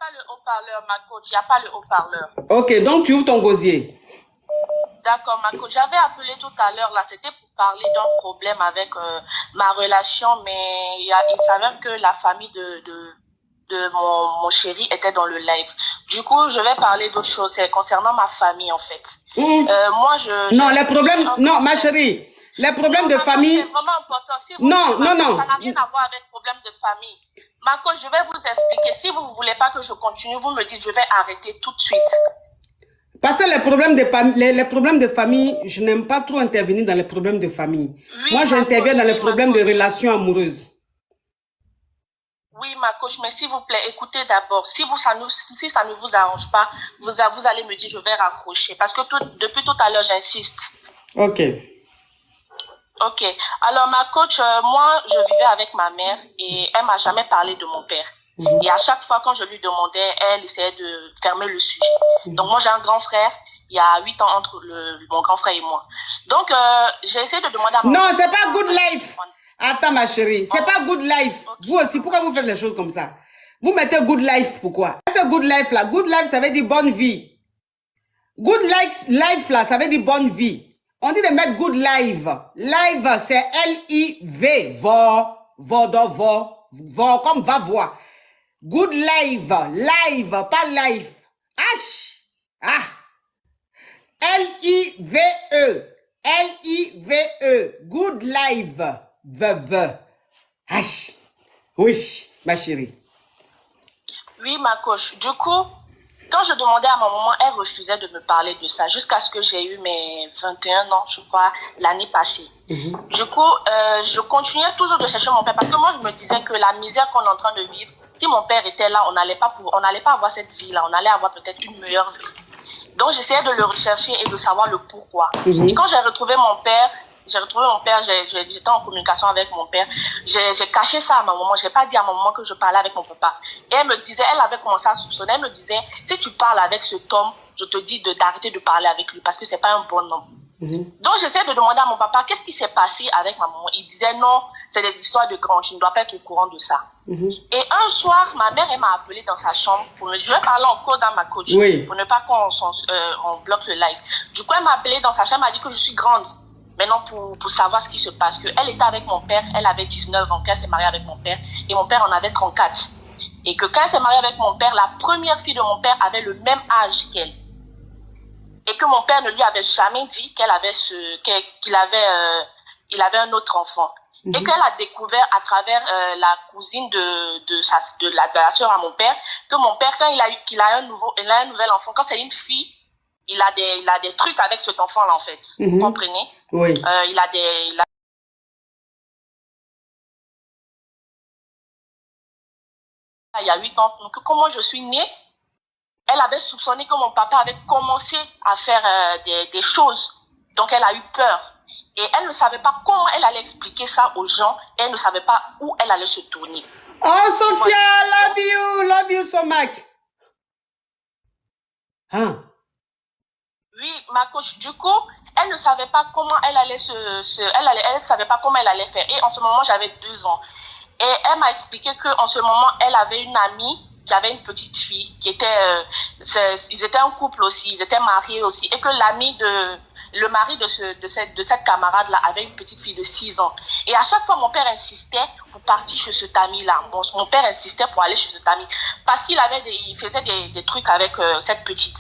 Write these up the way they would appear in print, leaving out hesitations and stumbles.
pas le haut-parleur, ma coach. Il n'y a pas le haut-parleur. Ok, donc tu ouvres ton gosier. D'accord, ma coach. J'avais appelé tout à l'heure, là, c'était pour parler d'un problème avec ma relation, mais il s'avère que la famille de mon chéri était dans le live. Du coup, je vais parler d'autre chose. C'est concernant ma famille, en fait. Moi, non, les problèmes... Non, ma chérie, les problèmes de famille... C'est vraiment important. Si vous non. Ça n'a rien à voir avec problème de famille. Ma coach, je vais vous expliquer. Si vous ne voulez pas que je continue, vous me dites, je vais arrêter tout de suite. Parce que les problèmes de famille, je n'aime pas trop intervenir dans les problèmes de famille. Oui, moi, j'interviens dans les problèmes de relations amoureuses. Oui, ma coach, mais s'il vous plaît, écoutez d'abord. Si ça ne vous arrange pas, vous allez me dire, je vais raccrocher. Parce que depuis tout à l'heure, j'insiste. Ok. Ok. Alors, ma coach, moi, je vivais avec ma mère et elle m'a jamais parlé de mon père. Et à chaque fois, quand je lui demandais, elle essayait de fermer le sujet. Donc, moi, j'ai un grand frère. Il y a 8 ans entre mon grand frère et moi. Donc, j'ai essayé de demander à non, c'est pas good life. Attends, ma chérie. C'est pas good life. Okay. Vous aussi, pourquoi vous faites les choses comme ça? Vous mettez good life, pourquoi? C'est good life, là. Good life, ça veut dire bonne vie. Good life, là, ça veut dire bonne vie. On dit de mettre good life. Live, c'est L-I-V. Vo, comme va voir. Good live, pas life. H. Ah. L-I-V-E. Good live. H. Oui, ma chérie. Oui, ma coach. Du coup, quand je demandais à ma maman, elle refusait de me parler de ça jusqu'à ce que j'ai eu mes 21 ans, je crois, l'année passée. Du coup, je continuais toujours de chercher mon père parce que moi, je me disais que la misère qu'on est en train de vivre, si mon père était là, on n'allait pas avoir cette vie-là, on allait avoir peut-être une meilleure vie. Donc, j'essayais de le rechercher et de savoir le pourquoi. Et quand j'ai retrouvé mon père, j'étais en communication avec mon père. J'ai caché ça à ma maman. Je n'ai pas dit à ma maman que je parlais avec mon papa. Et elle me disait, elle avait commencé à soupçonner. Elle me disait, si tu parles avec cet homme, je te dis d'arrêter de parler avec lui parce que ce n'est pas un bon homme. Donc, j'essayais de demander à mon papa, qu'est-ce qui s'est passé avec ma maman? Il disait, non, c'est des histoires de grands. Tu ne dois pas être au courant de ça. Et un soir, ma mère, elle m'a appelé dans sa chambre pour me dire, je vais parler encore dans ma coach pour ne pas qu'on bloque le live. Du coup, elle m'a appelé dans sa chambre, elle m'a dit que je suis grande. Maintenant, pour savoir ce qui se passe, qu'elle était avec mon père, elle avait 19 ans quand elle s'est mariée avec mon père, et mon père en avait 34. Et que quand elle s'est mariée avec mon père, la première fille de mon père avait le même âge qu'elle. Et que mon père ne lui avait jamais dit qu'il avait un autre enfant. Et qu'elle a découvert à travers la cousine de la sœur à mon père, que mon père, quand il a un nouvel enfant, quand c'est une fille, il a des trucs avec cet enfant-là, en fait. Vous comprenez? Oui. Il y a 8 ans. Donc, comment je suis née, elle avait soupçonné que mon papa avait commencé à faire des choses. Donc, elle a eu peur. Et elle ne savait pas comment elle allait expliquer ça aux gens. Elle ne savait pas où elle allait se tourner. Oh, Sophia, love you so much. Hein? Oui, ma coach, du coup, elle ne savait pas comment elle allait elle savait pas comment elle allait faire. Et en ce moment, j'avais 2 ans. Et elle m'a expliqué qu'en ce moment, elle avait une amie qui avait une petite fille, qui était, ils étaient un couple aussi, ils étaient mariés aussi, et que le mari de cette camarade-là avait une petite fille de 6 ans. Et à chaque fois, mon père insistait pour partir chez cet ami-là. Bon, mon père insistait pour aller chez cet ami, parce qu'il faisait des trucs avec cette petite.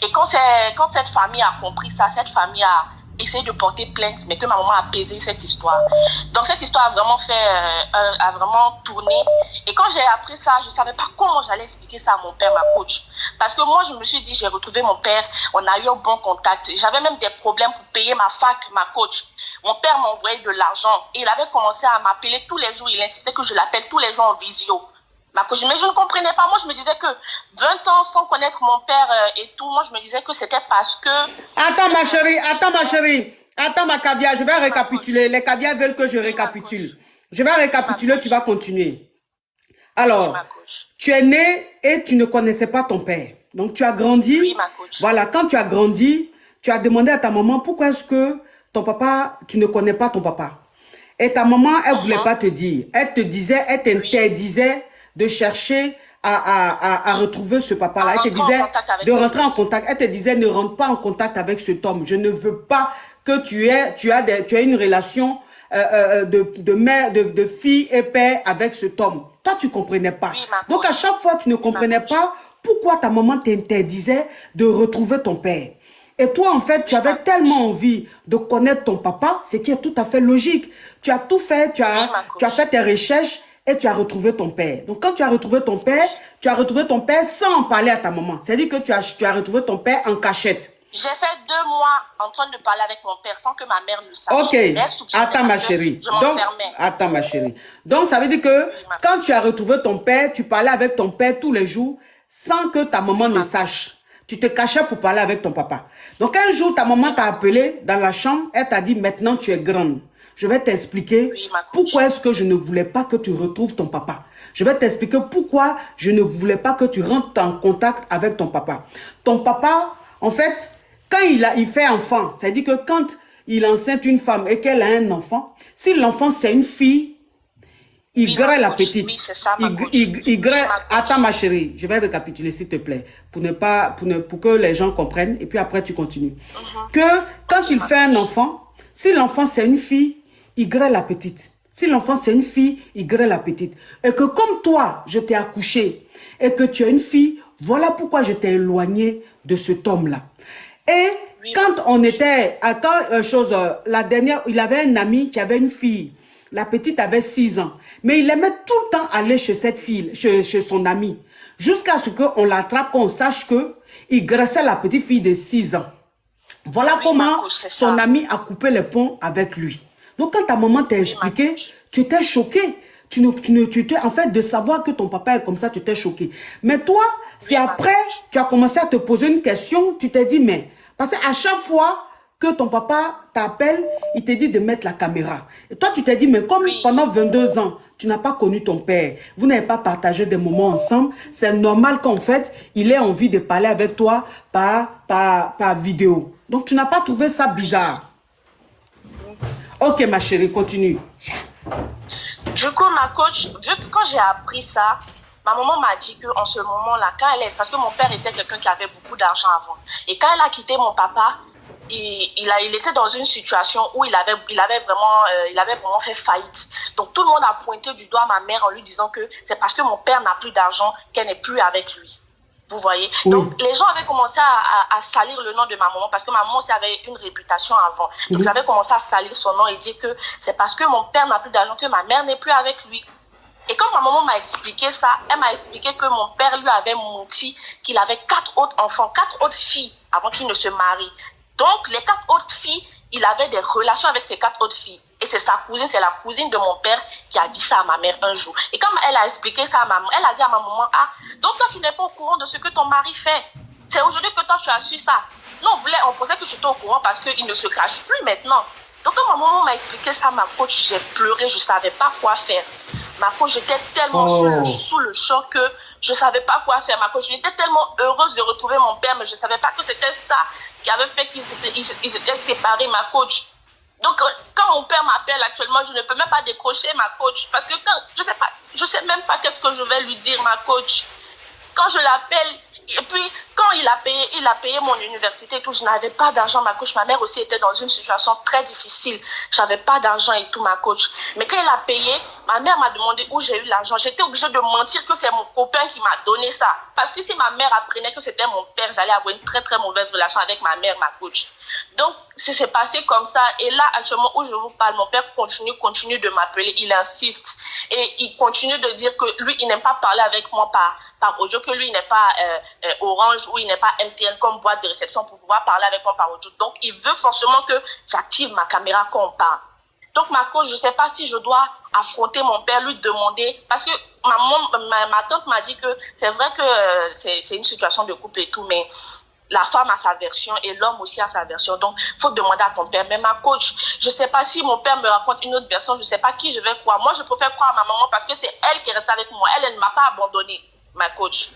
Et quand cette famille a compris ça, cette famille a essayé de porter plainte, mais que ma maman a apaisé cette histoire. Donc cette histoire a vraiment tourné. Et quand j'ai appris ça, je ne savais pas comment j'allais expliquer ça à mon père, ma coach. Parce que moi, je me suis dit, j'ai retrouvé mon père, on a eu un bon contact. J'avais même des problèmes pour payer ma fac, ma coach. Mon père m'envoyait de l'argent et il avait commencé à m'appeler tous les jours. Il insistait que je l'appelle tous les jours en visio. Ma coach, mais je ne comprenais pas. Moi, je me disais que 20 ans sans connaître mon père et tout, moi, je me disais que c'était parce que... Attends, ma chérie. Attends, ma Kabia, je vais récapituler. Les Kabia veulent que je récapitule. Je vais récapituler, tu vas continuer. Alors, tu es né et tu ne connaissais pas ton père. Donc, tu as grandi. Oui, ma coach. Voilà, quand tu as grandi, tu as demandé à ta maman pourquoi est-ce que ton papa, tu ne connais pas ton papa. Et ta maman, elle ne voulait pas te dire. Elle te disait, elle t'interdisait de chercher à retrouver ce papa-là. Elle te disait de rentrer en contact. Elle te disait ne rentre pas en contact avec cet homme. Je ne veux pas que tu aies une relation de fille et père avec cet homme. Toi, tu ne comprenais pas. Oui, donc, à chaque fois, tu ne comprenais pas pourquoi ta maman t'interdisait de retrouver ton père. Et toi, en fait, tu avais tellement envie de connaître ton papa, ce qui est tout à fait logique. Tu as tout fait, tu as fait tes recherches et tu as retrouvé ton père. Donc, quand tu as retrouvé ton père, tu as retrouvé ton père sans en parler à ta maman. C'est-à-dire que tu as retrouvé ton père en cachette. J'ai fait 2 mois en train de parler avec mon père sans que ma mère ne sache. Ok, attends ma chérie. Donc, attends ma chérie. Donc, ça veut dire que quand tu as retrouvé ton père, tu parlais avec ton père tous les jours sans que ta maman ne sache. Tu te cachais pour parler avec ton papa. Donc, un jour, ta maman t'a appelé dans la chambre. Elle t'a dit, maintenant, tu es grande. Je vais t'expliquer pourquoi est-ce que je ne voulais pas que tu retrouves ton papa. Je vais t'expliquer pourquoi je ne voulais pas que tu rentres en contact avec ton papa. Ton papa, en fait, quand il fait enfant, c'est-à-dire que quand il enceinte une femme et qu'elle a un enfant, si l'enfant c'est une fille, il grêle la petite. Oui, c'est ça, Attends ma chérie, je vais récapituler s'il te plaît, pour que les gens comprennent et puis après tu continues. Que quand il fait un enfant, si l'enfant c'est une fille, il grêle la petite. Si l'enfant c'est une fille, il grêle la petite. Et que comme toi, je t'ai accouché et que tu es une fille, voilà pourquoi je t'ai éloigné de cet homme-là. Et quand on était, la dernière, il avait un ami qui avait une fille. La petite avait 6 ans. Mais il aimait tout le temps aller chez cette fille, chez son ami. Jusqu'à ce qu'on l'attrape, qu'on sache qu'il graissait la petite fille de 6 ans. Voilà comment son ami a coupé les ponts avec lui. Donc quand ta maman t'a expliqué, tu étais choquée. En fait, de savoir que ton papa est comme ça, tu t'es choqué. Mais toi, c'est après, tu as commencé à te poser une question, tu t'es dit, mais, parce qu'à chaque fois que ton papa t'appelle, il te dit de mettre la caméra. Et toi, tu t'es dit, mais comme pendant 22 ans, tu n'as pas connu ton père, vous n'avez pas partagé des moments ensemble, c'est normal qu'en fait, il ait envie de parler avec toi par vidéo. Donc, tu n'as pas trouvé ça bizarre. Ok, ma chérie, continue. Du coup, ma coach, vu que quand j'ai appris ça, ma maman m'a dit qu'en ce moment-là, parce que mon père était quelqu'un qui avait beaucoup d'argent avant. Et quand elle a quitté mon papa, il était dans une situation où il avait vraiment fait faillite. Donc tout le monde a pointé du doigt ma mère en lui disant que c'est parce que mon père n'a plus d'argent qu'elle n'est plus avec lui. Vous voyez? Oui. Donc, les gens avaient commencé à salir le nom de ma maman parce que ma maman aussi avait une réputation avant. Donc, ils avaient commencé à salir son nom et dire que c'est parce que mon père n'a plus d'argent que ma mère n'est plus avec lui. Et quand ma maman m'a expliqué ça, elle m'a expliqué que mon père lui avait menti qu'il avait 4 autres enfants, 4 autres filles avant qu'il ne se marie. Donc, les 4 autres filles, il avait des relations avec ces 4 autres filles. Et c'est sa cousine, c'est la cousine de mon père qui a dit ça à ma mère un jour. Et quand elle a expliqué ça à ma maman, elle a dit à ma maman, ah, donc toi tu n'es pas au courant de ce que ton mari fait. C'est aujourd'hui que toi tu as su ça. Non, on pensait que tu étais au courant parce qu'il ne se cache plus maintenant. Donc quand ma maman m'a expliqué ça, ma coach, j'ai pleuré, je ne savais pas quoi faire. Ma coach, j'étais tellement sous le choc que je ne savais pas quoi faire. Ma coach, j'étais tellement heureuse de retrouver mon père, mais je ne savais pas que c'était ça qui avait fait qu'ils étaient séparés, ma coach. Donc, quand mon père m'appelle actuellement, je ne peux même pas décrocher ma coach. Parce que je sais même pas qu'est-ce que je vais lui dire, ma coach. Quand je l'appelle, et puis quand il a payé mon université et tout, je n'avais pas d'argent, ma coach. Ma mère aussi était dans une situation très difficile. Je n'avais pas d'argent et tout, ma coach. Mais quand il a payé, ma mère m'a demandé où j'ai eu l'argent. J'étais obligée de mentir que c'est mon copain qui m'a donné ça. Parce que si ma mère apprenait que c'était mon père, j'allais avoir une très très mauvaise relation avec ma mère, ma coach. Donc, c'est passé comme ça. Et là, actuellement, où je vous parle, mon père continue de m'appeler. Il insiste. Et il continue de dire que lui, il n'aime pas parler avec moi par audio, que lui, il n'est pas Orange ou il n'est pas MTN comme boîte de réception pour pouvoir parler avec moi par audio. Donc, il veut forcément que j'active ma caméra quand on parle. Donc, ma coach, je ne sais pas si je dois affronter mon père, lui demander, parce que ma tante m'a dit que c'est vrai que c'est une situation de couple et tout, mais la femme a sa version et l'homme aussi a sa version. Donc, il faut demander à ton père. Mais ma coach, je ne sais pas si mon père me raconte une autre version, je ne sais pas qui je vais croire. Moi, je préfère croire à ma maman parce que c'est elle qui est restée avec moi. Elle ne m'a pas abandonnée, ma coach.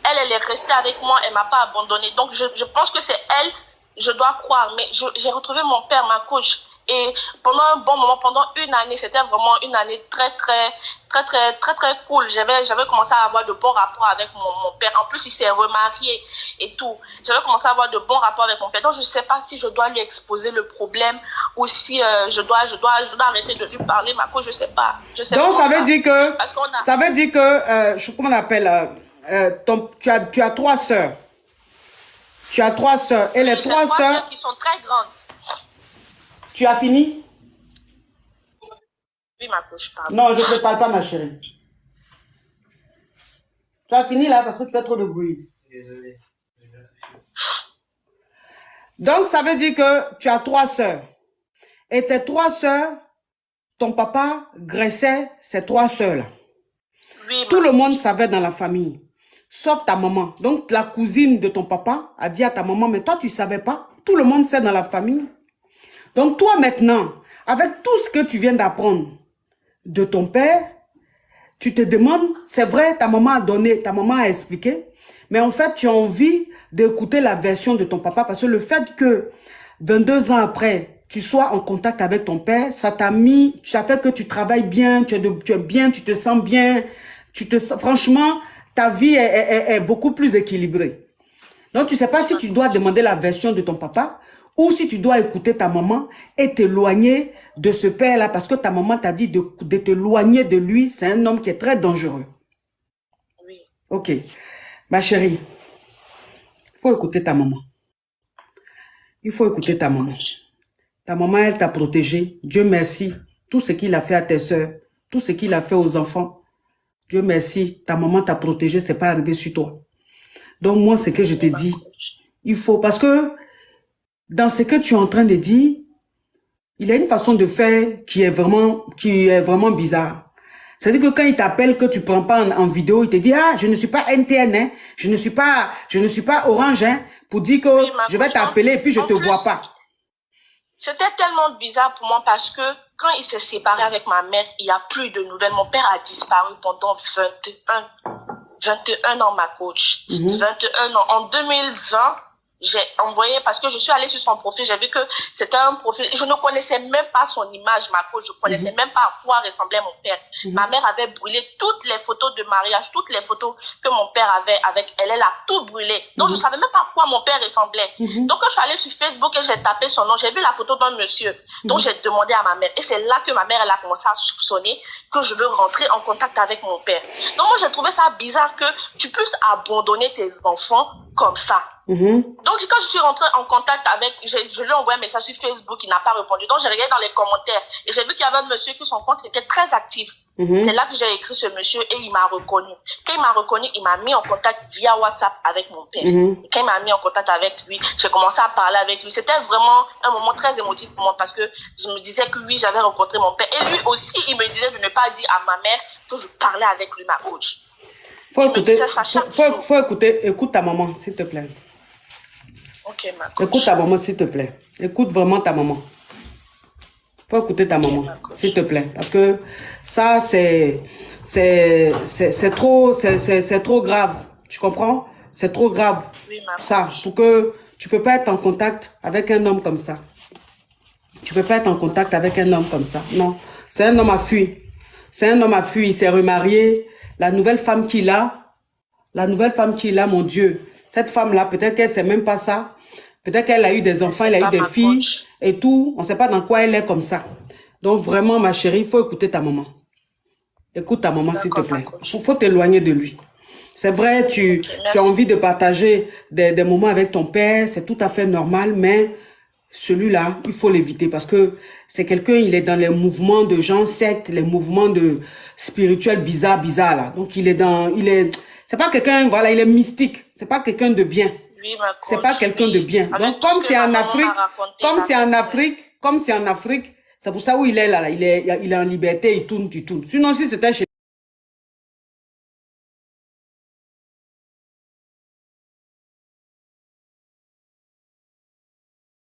Elle est restée avec moi, elle ne m'a pas abandonnée. Donc, je pense que c'est elle, je dois croire. Mais j'ai retrouvé mon père, ma coach. Et pendant un bon moment, pendant une année, c'était vraiment une année très cool. J'avais commencé à avoir de bons rapports avec mon père. En plus, il s'est remarié et tout. J'avais commencé à avoir de bons rapports avec mon père. Donc, je ne sais pas si je dois lui exposer le problème ou si je dois arrêter de lui parler. Marco, je ne sais pas. Donc, ça veut dire que, comment on appelle, tu as 3 sœurs. Tu as 3 sœurs. Et les 3 sœurs qui sont très grandes. Tu as fini? Oui, Marco, je parle. Non, je ne te parle pas, ma chérie. Tu as fini là parce que tu fais trop de bruit. Désolé. Donc, ça veut dire que tu as 3 sœurs. Et tes 3 sœurs, ton papa graissait ces 3 sœurs-là. Oui, tout le monde savait dans la famille, sauf ta maman. Donc, la cousine de ton papa a dit à ta maman, mais toi, tu ne savais pas. Tout le monde sait dans la famille. Donc, toi, maintenant, avec tout ce que tu viens d'apprendre de ton père, tu te demandes, c'est vrai, ta maman a donné, ta maman a expliqué, mais en fait, tu as envie d'écouter la version de ton papa parce que le fait que 22 ans après, tu sois en contact avec ton père, ça t'a mis, ça fait que tu travailles bien, tu es bien, tu te sens bien, franchement, ta vie est beaucoup plus équilibrée. Donc, tu ne sais pas si tu dois demander la version de ton papa ou si tu dois écouter ta maman et t'éloigner de ce père-là parce que ta maman t'a dit de t'éloigner de lui. C'est un homme qui est très dangereux. Oui. Ok. Ma chérie, il faut écouter ta maman. Il faut écouter ta maman. Ta maman, elle t'a protégé. Dieu merci. Tout ce qu'il a fait à tes soeurs, tout ce qu'il a fait aux enfants, Dieu merci, ta maman t'a protégé, c'est pas arrivé sur toi. Donc moi, ce que je te dis, il faut, parce que dans ce que tu es en train de dire, il y a une façon de faire qui est vraiment bizarre. C'est-à-dire que quand il t'appelle, que tu ne prends pas en vidéo, il te dit, ah, je ne suis pas MTN, hein, je ne suis pas Orange, hein, pour dire que oui, je vais t'appeler et puis je ne te vois pas. C'était tellement bizarre pour moi parce que quand il s'est séparé avec ma mère, il n'y a plus de nouvelles. Mon père a disparu pendant 21 ans, ma coach. 21 ans. En 2020, j'ai envoyé, parce que je suis allée sur son profil, j'ai vu que c'était un profil, je ne connaissais même pas son image, ma coach, je ne connaissais même pas à quoi ressemblait mon père. Ma mère avait brûlé toutes les photos de mariage, toutes les photos que mon père avait avec elle, elle a tout brûlé. Donc, je ne savais même pas à quoi mon père ressemblait. Donc, quand je suis allée sur Facebook et j'ai tapé son nom, j'ai vu la photo d'un monsieur. Donc, j'ai demandé à ma mère. Et c'est là que ma mère, elle a commencé à soupçonner que je veux rentrer en contact avec mon père. Donc, moi, j'ai trouvé ça bizarre que tu puisses abandonner tes enfants comme ça. Donc, quand je suis rentrée en contact avec, je lui ai envoyé un message sur Facebook, il n'a pas répondu. Donc, j'ai regardé dans les commentaires et j'ai vu qu'il y avait un monsieur que son compte était très actif. C'est là que j'ai écrit ce monsieur et il m'a reconnu. Quand il m'a reconnu, il m'a mis en contact via WhatsApp avec mon père. Et quand il m'a mis en contact avec lui, j'ai commencé à parler avec lui. C'était vraiment un moment très émotif pour moi parce que je me disais que oui, j'avais rencontré mon père. Et lui aussi, il me disait de ne pas dire à ma mère que je parlais avec lui, ma coach. Faut écouter, écoute ta maman, s'il te plaît. Ok, ma coach. Écoute ta maman, s'il te plaît. Écoute vraiment ta maman. Faut écouter ta maman, s'il te plaît. Parce que ça, c'est trop grave. Tu comprends? C'est trop grave. Oui, ma ça, pour que tu peux pas être en contact avec un homme comme ça. Tu peux pas être en contact avec un homme comme ça. Non. C'est un homme à fuir. C'est un homme à fuir. Il s'est remarié. La nouvelle femme qu'il a, mon Dieu. Cette femme-là, peut-être qu'elle sait même pas ça. Peut-être qu'elle a eu des enfants, elle a eu des filles et tout. On ne sait pas dans quoi elle est comme ça. Donc vraiment, ma chérie, il faut écouter ta maman. Écoute ta maman, s'il te plaît. Il faut t'éloigner de lui. C'est vrai, tu as envie de partager des moments avec ton père. C'est tout à fait normal, mais celui-là, il faut l'éviter parce que c'est quelqu'un, il est dans les mouvements de gens sectes, les mouvements de spirituels bizarres là. Donc, c'est pas quelqu'un, voilà, il est mystique. C'est pas quelqu'un de bien. Oui, c'est pas quelqu'un de bien. Donc, comme c'est en Afrique, c'est pour ça où il est là, il est en liberté, il tourne. Sinon, si c'était chez